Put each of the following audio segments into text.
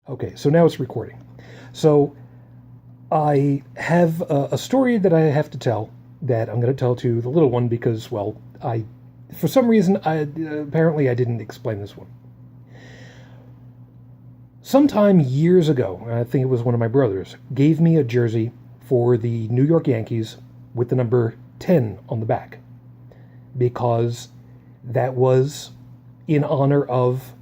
Okay, so now it's recording. So I have a story that I have to tell that I'm going to tell to the little one because, well, for some reason, apparently I didn't explain this one. Sometime years ago, I think it was one of my brothers, gave me a jersey for the New York Yankees with the number 10 on the back because that was in honor of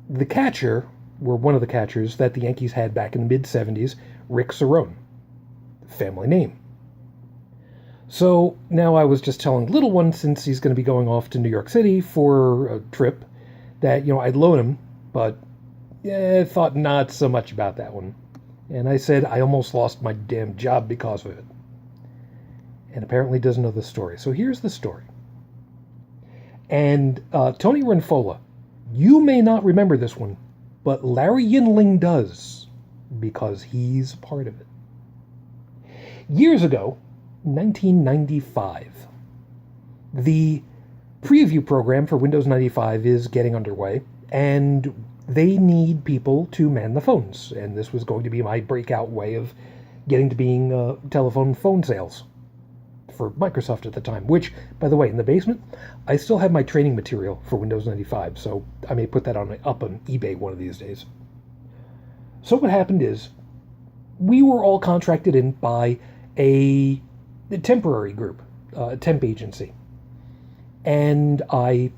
the catcher, or one of the catchers that the Yankees had back in the mid 70s, Rick Cerone, family name. So now I was just telling little one, since he's going to be going off to New York City for a trip, that, I'd loan him, but thought not so much about that one. And I said I almost lost my damn job because of it. And apparently doesn't know the story. So here's the story. And Tony Renfola, you may not remember this one, but Larry Yinling does, because he's part of it. Years ago, 1995, the preview program for Windows 95 is getting underway, and they need people to man the phones. And this was going to be my breakout way of getting to being telephone phone sales for Microsoft at the time, which, by the way, in the basement, I still have my training material for Windows 95, so I may put that up on eBay one of these days. So what happened is, we were all contracted in by a temporary group, a temp agency. And I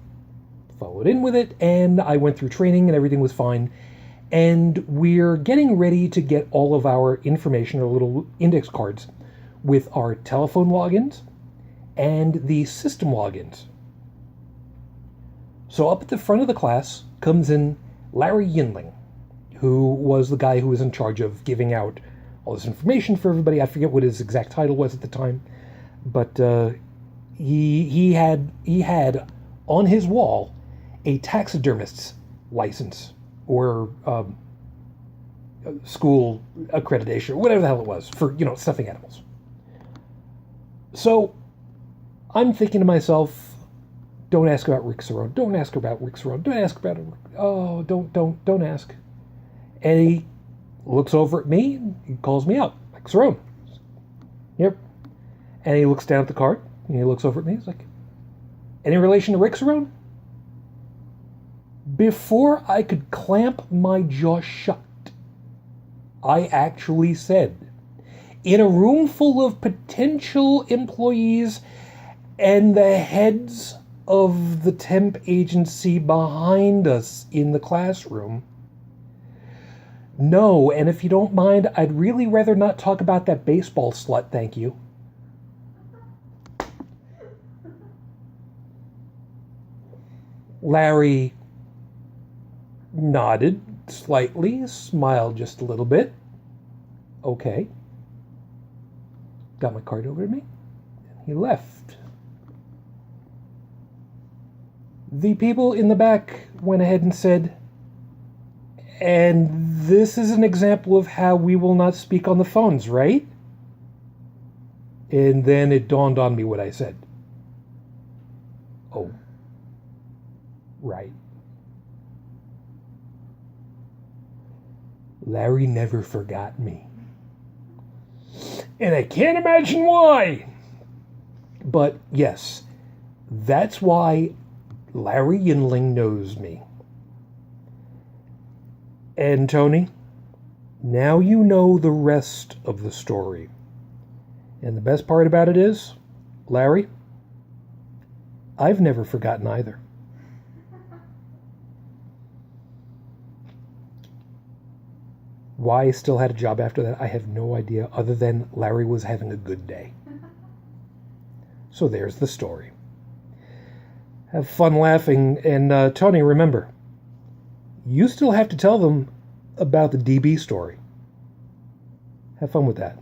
followed in with it, and I went through training, and everything was fine. And we're getting ready to get all of our information, our little index cards, with our telephone logins and the system logins. So up at the front of the class comes in Larry Yinling, who was the guy who was in charge of giving out all this information for everybody. I forget what his exact title was at the time, but he had on his wall a taxidermist's license or school accreditation or whatever the hell it was for stuffing animals. So I'm thinking to myself, don't ask about Rick Cerone. Don't ask about Rick Cerone. Don't ask about it. Oh, don't ask. And he looks over at me and he calls me out, like, Cerone. Yep. And he looks down at the card and he looks over at me. He's like, any relation to Rick Cerone? Before I could clamp my jaw shut, I actually said, in a room full of potential employees and the heads of the temp agency behind us in the classroom, no, and if you don't mind, I'd really rather not talk about that baseball slut, thank you. Larry nodded slightly, smiled just a little bit. Okay. Got my card over to me. He left. The people in the back went ahead and said, and this is an example of how we will not speak on the phones, right? And then it dawned on me what I said. Oh, right. Larry never forgot me. And I can't imagine why. But yes, that's why Larry Yinling knows me. And Tony, now you know the rest of the story. And the best part about it is, Larry, I've never forgotten either. Why I still had a job after that, I have no idea, other than Larry was having a good day. So there's the story. Have fun laughing, and Tony, remember, you still have to tell them about the DB story. Have fun with that.